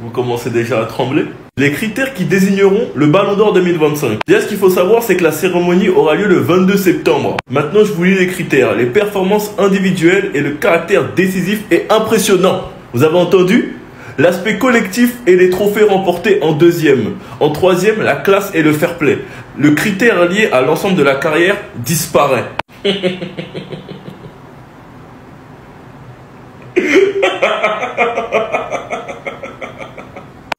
Vous commencez déjà à trembler. Les critères qui désigneront le Ballon d'Or 2025. Déjà, ce qu'il faut savoir, c'est que la cérémonie aura lieu le 22 septembre. Maintenant, je vous lis les critères. Les performances individuelles et le caractère décisif et impressionnant. Vous avez entendu? L'aspect collectif et les trophées remportés en deuxième. En troisième, la classe et le fair play. Le critère lié à l'ensemble de la carrière disparaît.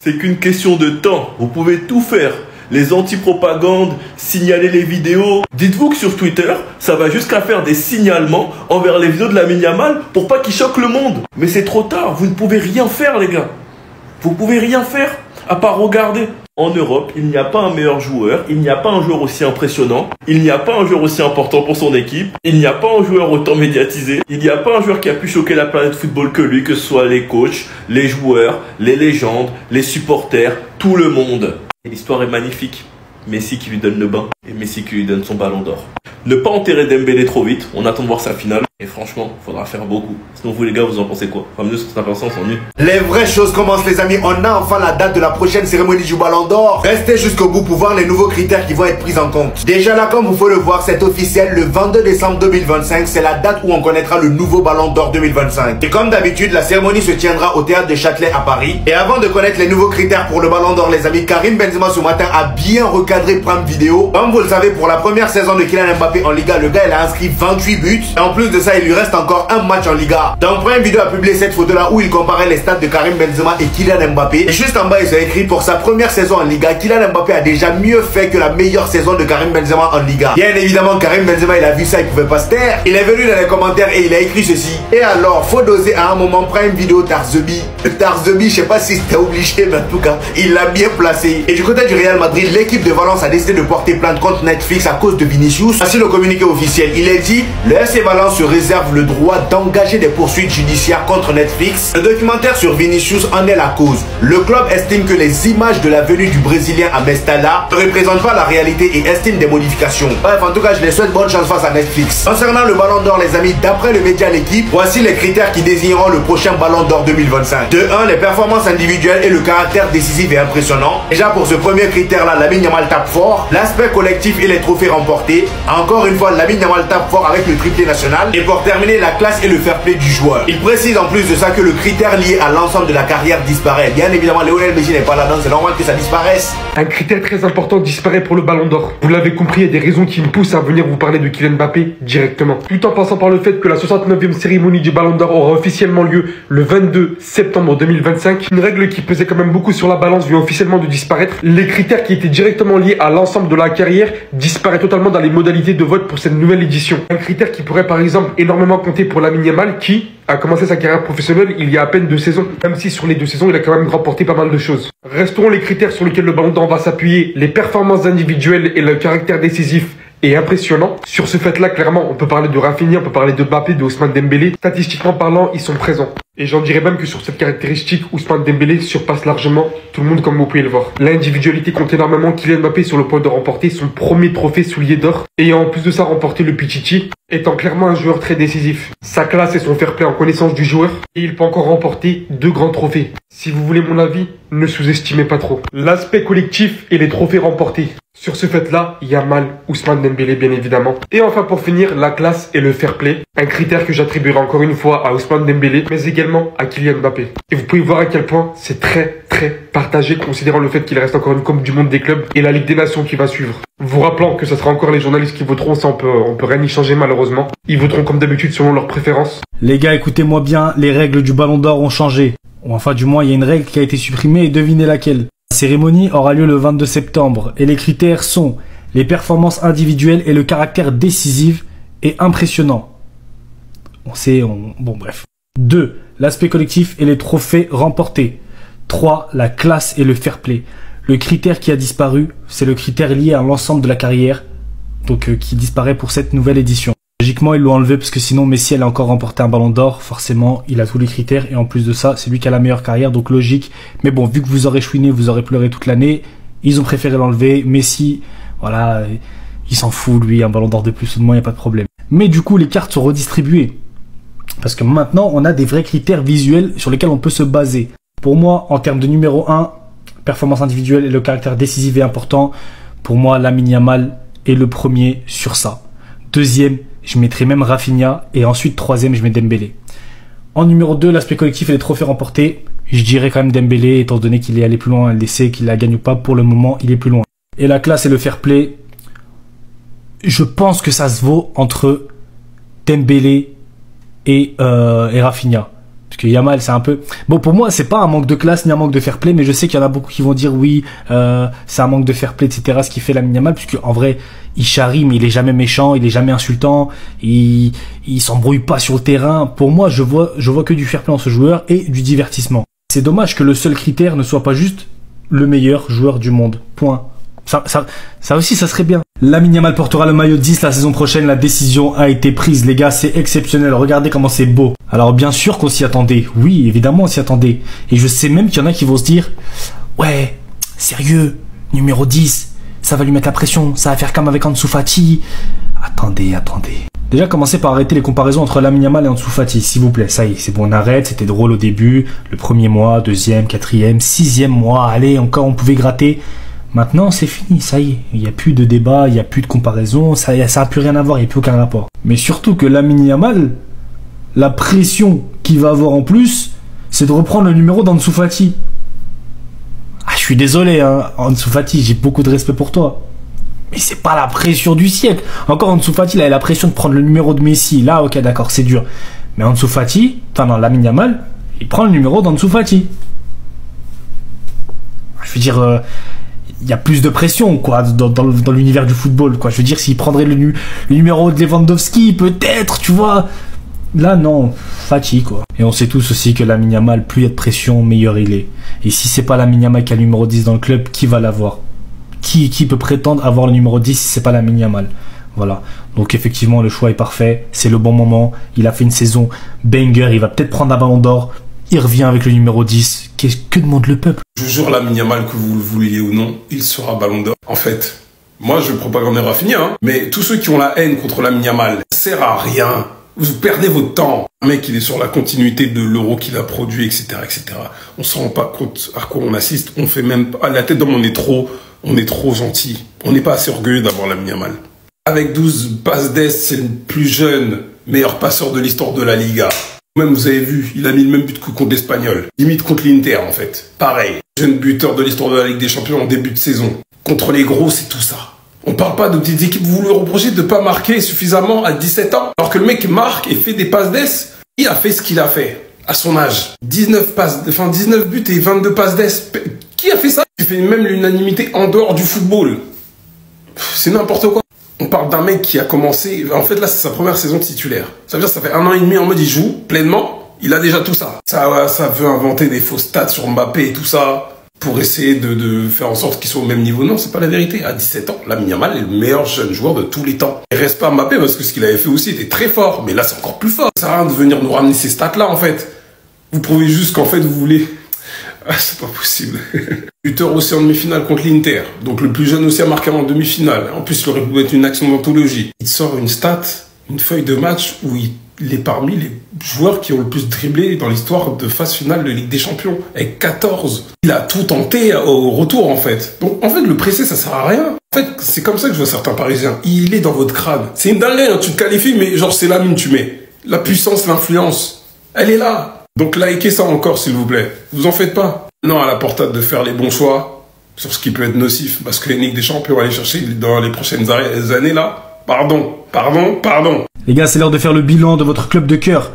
C'est qu'une question de temps. Vous pouvez tout faire. Les anti-propagandes, signaler les vidéos. Dites-vous que sur Twitter, ça va jusqu'à faire des signalements envers les vidéos de Lamine Yamal pour pas qu'ils choquent le monde. Mais c'est trop tard, vous ne pouvez rien faire les gars. Vous pouvez rien faire à part regarder. En Europe, il n'y a pas un meilleur joueur, il n'y a pas un joueur aussi impressionnant, il n'y a pas un joueur aussi important pour son équipe, il n'y a pas un joueur autant médiatisé, il n'y a pas un joueur qui a pu choquer la planète football que lui, que ce soit les coachs, les joueurs, les légendes, les supporters, tout le monde. Et l'histoire est magnifique. Messi qui lui donne le bain et Messi qui lui donne son ballon d'or. Ne pas enterrer Dembélé trop vite, on attend de voir sa finale. Et franchement, faudra faire beaucoup. Sinon vous les gars, vous en pensez quoi? Enfin, mieux sur cette information, on s'ennuie. Les vraies choses commencent les amis, on a enfin la date de la prochaine cérémonie du Ballon d'Or. Restez jusqu'au bout pour voir les nouveaux critères qui vont être pris en compte. Déjà là, comme vous pouvez le voir, c'est officiel, le 22 décembre 2025, c'est la date où on connaîtra le nouveau Ballon d'Or 2025. Et comme d'habitude, la cérémonie se tiendra au théâtre de Châtelet à Paris. Et avant de connaître les nouveaux critères pour le Ballon d'Or les amis, Karim Benzema ce matin a bien recadré Prime Video. Comme vous le savez, pour la première saison de Kylian Mbappé en Liga, le gars il a inscrit 28 buts. Et en plus de ça, il lui reste encore un match en Liga. Donc Prime Video a publié cette photo là où il comparait les stats de Karim Benzema et Kylian Mbappé. Et juste en bas, ils ont écrit pour sa première saison en Liga, Kylian Mbappé a déjà mieux fait que la meilleure saison de Karim Benzema en Liga. Bien évidemment, Karim Benzema il a vu ça, il pouvait pas se taire. Il est venu dans les commentaires et il a écrit ceci. Et alors, faut doser à un moment Prime Video Tarzebi. Tarzebi, je sais pas si c'était obligé, mais en tout cas, il l'a bien placé. Et du côté du Real Madrid, l'équipe de Valence a décidé de porter plainte contre Netflix à cause de Vinicius. Ainsi le communiqué officiel, il est dit, le FC Valence se réserve le droit d'engager des poursuites judiciaires contre Netflix. Le documentaire sur Vinicius en est la cause. Le club estime que les images de la venue du Brésilien à Mestalla ne représentent pas la réalité et estime des modifications. Bref, en tout cas, je les souhaite bonne chance face à Netflix. Concernant le Ballon d'Or, les amis, d'après le média L'équipe, voici les critères qui désigneront le prochain Ballon d'Or 2025. De 1, les performances individuelles et le caractère décisif et impressionnant. Déjà pour ce premier critère-là, Lamine Yamal tape fort. L'aspect collectif et les trophées remportés. Encore une fois, Lamine Yamal tape fort avec le triplé national. Et pour terminer, la classe et le fair play du joueur. Il précise en plus de ça que le critère lié à l'ensemble de la carrière disparaît. Bien évidemment, Lionel Messi n'est pas là-dedans, c'est normal que ça disparaisse. Un critère très important disparaît pour le Ballon d'Or. Vous l'avez compris, il y a des raisons qui me poussent à venir vous parler de Kylian Mbappé directement. Tout en passant par le fait que la 69e cérémonie du Ballon d'Or aura officiellement lieu le 22 septembre 2025. Une règle qui pesait quand même beaucoup sur la balance vient officiellement de disparaître. Les critères qui étaient directement liés à l'ensemble de la carrière disparaissent totalement dans les modalités de vote pour cette nouvelle édition. Un critère qui pourrait par exemple énormément compter pour Lamine Yamal qui a commencé sa carrière professionnelle il y a à peine 2 saisons. Même si sur les 2 saisons, il a quand même remporté pas mal de choses. Resteront les critères sur lesquels le Ballon d'Or va s'appuyer, les performances individuelles et le caractère décisif et impressionnant. Sur ce fait-là, clairement, on peut parler de Rafinha, on peut parler de Mbappé, de Ousmane Dembélé. Statistiquement parlant, ils sont présents. Et j'en dirais même que sur cette caractéristique, Ousmane Dembélé surpasse largement tout le monde comme vous pouvez le voir. L'individualité compte énormément. Kylian Mbappé sur le point de remporter son premier trophée soulier d'or. Et en plus de ça, remporter le Pichichi, étant clairement un joueur très décisif. Sa classe et son fair play en connaissance du joueur. Et il peut encore remporter 2 grands trophées. Si vous voulez mon avis, ne sous-estimez pas trop. L'aspect collectif et les trophées remportés. Sur ce fait-là, Yamal, Ousmane Dembélé bien évidemment. Et enfin pour finir, la classe et le fair play. Un critère que j'attribuerai encore une fois à Ousmane Dembélé, mais également à Kylian Mbappé. Et vous pouvez voir à quel point c'est très partagé considérant le fait qu'il reste encore une Coupe du Monde des clubs et la Ligue des Nations qui va suivre. Vous rappelant que ce sera encore les journalistes qui voteront, ça on peut rien y changer malheureusement. Ils voteront comme d'habitude selon leurs préférences. Les gars, écoutez-moi bien, les règles du Ballon d'Or ont changé. Ou enfin du moins il y a une règle qui a été supprimée et devinez laquelle. La cérémonie aura lieu le 22 septembre et les critères sont les performances individuelles et le caractère décisif et impressionnant. Bon bref. 2. L'aspect collectif et les trophées remportés. 3. La classe et le fair play. Le critère qui a disparu, c'est le critère lié à l'ensemble de la carrière, donc qui disparaît pour cette nouvelle édition. Logiquement, ils l'ont enlevé parce que sinon Messi elle a encore remporté un Ballon d'Or, forcément, il a tous les critères et en plus de ça, c'est lui qui a la meilleure carrière, donc logique. Mais bon, vu que vous aurez chouiné, vous aurez pleuré toute l'année, ils ont préféré l'enlever. Messi, voilà, il s'en fout, lui, un Ballon d'Or de plus ou de moins, il n'y a pas de problème. Mais du coup, les cartes sont redistribuées. Parce que maintenant, on a des vrais critères visuels sur lesquels on peut se baser. Pour moi, en termes de numéro 1, performance individuelle et le caractère décisif et important, pour moi, Lamine Yamal est le premier sur ça. Deuxième, je mettrai même Rafinha. Et ensuite, troisième, je mets Dembélé. En numéro 2, l'aspect collectif et les trophées remportés, je dirais quand même Dembélé, étant donné qu'il est allé plus loin, il sait qu'il la gagne ou pas, pour le moment, il est plus loin. Et la classe et le fair play, je pense que ça se vaut entre Dembélé et Rafinha. Parce que Yamal, c'est un peu... Bon, pour moi, c'est pas un manque de classe ni un manque de fair play, mais je sais qu'il y en a beaucoup qui vont dire oui, c'est un manque de fair play, etc. Ce qui fait Lamine Yamal, puisque en vrai, il charrie, mais il est jamais méchant, il est jamais insultant, il s'embrouille pas sur le terrain. Pour moi, je vois que du fair play en ce joueur et du divertissement. C'est dommage que le seul critère ne soit pas juste le meilleur joueur du monde. Point. Ça aussi, ça serait bien. Lamine Yamal portera le maillot 10 la saison prochaine. La décision a été prise, les gars. C'est exceptionnel. Regardez comment c'est beau. Alors, bien sûr qu'on s'y attendait. Oui, évidemment, on s'y attendait. Et je sais même qu'il y en a qui vont se dire, ouais, sérieux, numéro 10, ça va lui mettre la pression. Ça va faire comme avec Ansu Fati. Attendez. Déjà, commencez par arrêter les comparaisons entre Lamine Yamal et Ansu Fati, s'il vous plaît. Ça y est, c'est bon, on arrête. C'était drôle au début. Le premier mois, deuxième, quatrième, sixième mois. Allez, encore, on pouvait gratter. Maintenant, c'est fini, ça y est. Il n'y a plus de débat, il n'y a plus de comparaison, ça n'a plus rien à voir, il n'y a plus aucun rapport. Mais surtout que Lamine Yamal, la pression qu'il va avoir en plus, c'est de reprendre le numéro d'Ansu Fati. Ah, je suis désolé, hein, Ansu Fati, j'ai beaucoup de respect pour toi. Mais c'est pas la pression du siècle. Encore Ansu Fati, il a la pression de prendre le numéro de Messi. Là, ok, d'accord, c'est dur. Mais Ansu Fati, Lamine Yamal, il prend le numéro d'Ansu Fati. Je veux dire... il y a plus de pression quoi dans l'univers du football quoi. Je veux dire, s'il prendrait le numéro de Lewandowski peut-être, tu vois, là non, Fati quoi. Et on sait tous aussi que Lamine Yamal, plus il y a de pression, meilleur il est. Et si c'est pas Lamine Yamal qui a le numéro 10 dans le club, qui va l'avoir? Qui peut prétendre avoir le numéro 10 si c'est pas Lamine Yamal? Voilà, donc effectivement le choix est parfait, c'est le bon moment, il a fait une saison banger, il va peut-être prendre un ballon d'or. Il revient avec le numéro 10. Que demande le peuple? Je vous jure, Lamine Yamal, que vous le vouliez ou non, il sera ballon d'or. En fait, moi je propagande Rafinha, hein, mais tous ceux qui ont la haine contre Lamine Yamal, ça sert à rien. Vous perdez votre temps. Un mec, il est sur la continuité de l'euro qu'il a produit, etc., etc. On se rend pas compte à quoi on assiste. On fait même pas... À la tête d'homme, on est trop gentil. On n'est pas assez orgueilleux d'avoir Lamine Yamal. Avec 12 passes d'Est, c'est le plus jeune meilleur passeur de l'histoire de la Liga. Même, vous avez vu, il a mis le même but que contre l'Espagnol. Limite contre l'Inter, en fait. Pareil. Jeune buteur de l'histoire de la Ligue des Champions en début de saison. Contre les gros, c'est tout ça. On parle pas de petites équipes. Vous lui reprochez de pas marquer suffisamment à 17 ans. Alors que le mec marque et fait des passes d'ess. Il a fait ce qu'il a fait. À son âge. 19 buts et 22 passes d'ess. Qui a fait ça? Il fait même l'unanimité en dehors du football. C'est n'importe quoi. On parle d'un mec qui a commencé... En fait, là, c'est sa première saison titulaire. Ça veut dire que ça fait 1 an et demi en mode il joue pleinement. Il a déjà tout ça. Ça veut inventer des faux stats sur Mbappé et tout ça pour essayer de faire en sorte qu'ils soient au même niveau. Non, c'est pas la vérité. À 17 ans, Lamine Yamal est le meilleur jeune joueur de tous les temps. Il reste pas Mbappé parce que ce qu'il avait fait aussi était très fort. Mais là, c'est encore plus fort. Ça sert à rien de venir nous ramener ces stats-là, en fait. Vous prouvez juste qu'en fait, vous voulez... Ah, c'est pas possible. Buteur aussi en demi-finale contre l'Inter. Donc le plus jeune aussi a marqué en demi-finale. En plus, il aurait pu être une action d'anthologie. Il sort une stat, une feuille de match où il est parmi les joueurs qui ont le plus dribblé dans l'histoire de phase finale de Ligue des Champions. Avec 14. Il a tout tenté au retour, en fait. Donc, en fait, le presser, ça sert à rien. En fait, c'est comme ça que je vois certains Parisiens. Il est dans votre crâne. C'est une dinguerie, hein. Tu te qualifies, mais genre, c'est la mine tu mets. La puissance, l'influence. Elle est là. Donc likez ça encore, s'il vous plaît. Vous en faites pas. Non, à la portade de faire les bons choix sur ce qui peut être nocif. Parce que les Ligue des Champions, on va aller chercher dans les prochaines années là. Pardon. Les gars, c'est l'heure de faire le bilan de votre club de cœur.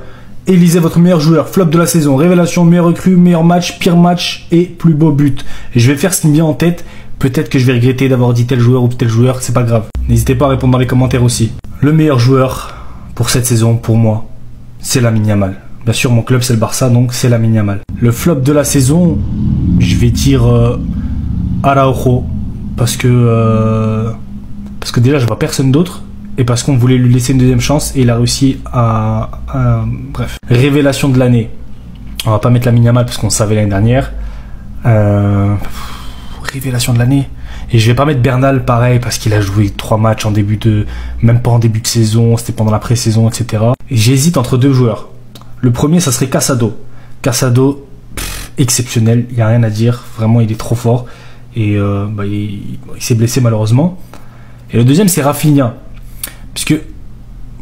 Élisez votre meilleur joueur, flop de la saison, révélation, meilleur recrue, meilleur match, pire match et plus beau but. Et je vais faire ce qui me vient en tête. Peut-être que je vais regretter d'avoir dit tel joueur ou tel joueur, c'est pas grave. N'hésitez pas à répondre dans les commentaires aussi. Le meilleur joueur pour cette saison, pour moi, c'est Lamine Yamal. Bien sûr, mon club, c'est le Barça, donc c'est Lamine Yamal. Le flop de la saison, je vais dire Araujo. Parce que déjà, je vois personne d'autre. Et parce qu'on voulait lui laisser une deuxième chance. Et il a réussi à bref. Révélation de l'année. On va pas mettre Lamine Yamal parce qu'on savait l'année dernière. Révélation de l'année. Et je vais pas mettre Bernal pareil parce qu'il a joué 3 matchs même pas en début de saison, c'était pendant la pré-saison, etc. Et j'hésite entre 2 joueurs. Le premier, ça serait Casado. Casado, exceptionnel. Il n'y a rien à dire. Vraiment, il est trop fort. Et il s'est blessé malheureusement. Et le deuxième, c'est Rafinha. Puisque,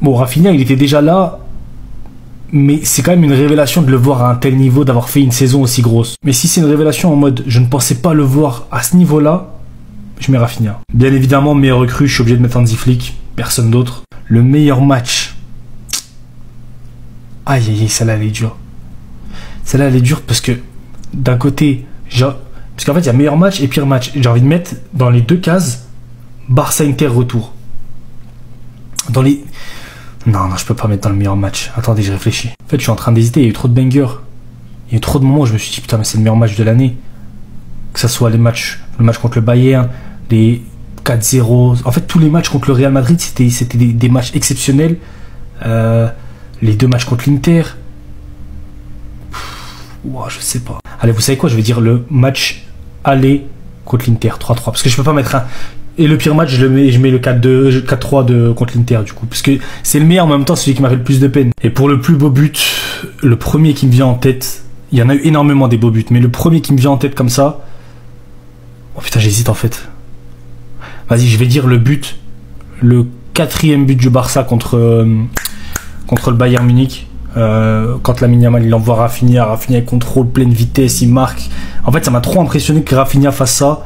bon, Rafinha, il était déjà là. Mais c'est quand même une révélation de le voir à un tel niveau, d'avoir fait une saison aussi grosse. Mais si c'est une révélation en mode je ne pensais pas le voir à ce niveau-là, je mets Rafinha. Bien évidemment, meilleur recrue, je suis obligé de mettre Hansi Flick, personne d'autre. Le meilleur match. Aïe aïe aïe, celle-là elle est dure. Celle-là elle est dure parce que d'un côté, parce qu'en fait il y a meilleur match et pire match. J'ai envie de mettre dans les deux cases Barça-Inter retour. Dans les... Non, je peux pas mettre dans le meilleur match. Attendez, je réfléchis. En fait, je suis en train d'hésiter. Il y a eu trop de bangers. Il y a eu trop de moments où je me suis dit, putain, mais c'est le meilleur match de l'année. Que ça soit le match contre le Bayern, les 4-0. En fait, tous les matchs contre le Real Madrid, c'était des matchs exceptionnels. Les deux matchs contre l'Inter. Ouah, je sais pas. Allez, vous savez quoi? Je vais dire le match aller contre l'Inter, 3-3. Parce que je peux pas mettre un... Et le pire match, je mets le 4-3 contre l'Inter du coup. Parce que c'est le meilleur en même temps, celui qui m'a fait le plus de peine. Et pour le plus beau but, le premier qui me vient en tête, il y en a eu énormément des beaux buts, mais le premier qui me vient en tête comme ça... Oh putain, j'hésite en fait. Vas-y, je vais dire le but. Le 4e but du Barça contre le Bayern Munich. Quand Lamine Yamal il envoie Rafinha il contrôle pleine vitesse, il marque. En fait, ça m'a trop impressionné que Rafinha fasse ça.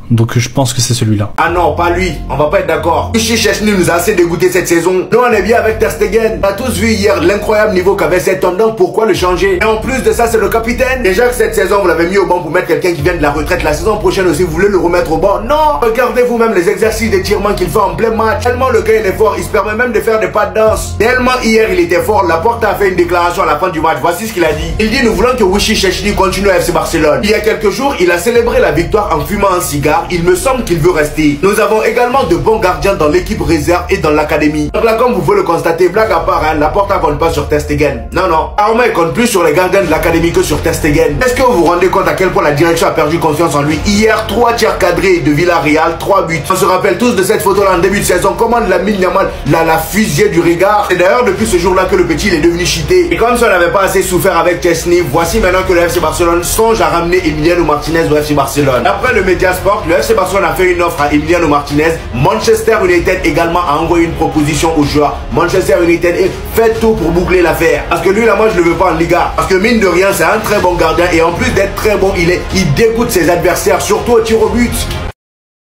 Donc je pense que c'est celui-là. Ah non, pas lui, on va pas être d'accord. Vichy Chesney nous a assez dégoûté cette saison. Nous on est bien avec Ter Stegen. On a tous vu hier l'incroyable niveau qu'avait cet homme, donc pourquoi le changer? Et en plus de ça, c'est le capitaine. Déjà que cette saison vous l'avez mis au banc pour mettre quelqu'un qui vient de la retraite. La saison prochaine aussi vous voulez le remettre au banc? Non. Regardez vous-même les exercices d'étirement qu'il fait en plein match. Tellement le gars il est fort, il se permet même de faire des pas de danse. Tellement hier il était fort, Laporte a fait une déclaration à la fin du match. Voici ce qu'il a dit. Il dit nous voulons que Vichy Chesney continue à FC Barcelone. Il y a quelques jours, il a célébré la victoire en fumant un cigare. Il me semble qu'il veut rester. Nous avons également de bons gardiens dans l'équipe réserve et dans l'académie. Donc là, comme vous pouvez le constater, blague à part, Laporte ne compte pas sur Ter Stegen. Non, non. Arma il compte plus sur les gardiens de l'académie que sur Ter Stegen. Est-ce que vous vous rendez compte à quel point la direction a perdu confiance en lui? Hier, 3 tirs cadrés de Villarreal, 3 buts. On se rappelle tous de cette photo-là en début de saison. Comment Lamine Yamal la fusillé du regard. C'est d'ailleurs depuis ce jour-là que le petit il est devenu cheaté. Et comme ça n'avait pas assez souffert avec Chesney, voici maintenant que le FC Barcelone songe à ramener Emiliano Martinez au FC Barcelone. Après le Mediasport, le FC Barcelone a fait une offre à Emiliano Martinez. Manchester United également a envoyé une proposition au joueur. Manchester United fait tout pour boucler l'affaire. Parce que lui là, moi je le veux pas en Liga. Parce que mine de rien, c'est un très bon gardien et en plus d'être très bon, il dégoûte ses adversaires, surtout au tir au but.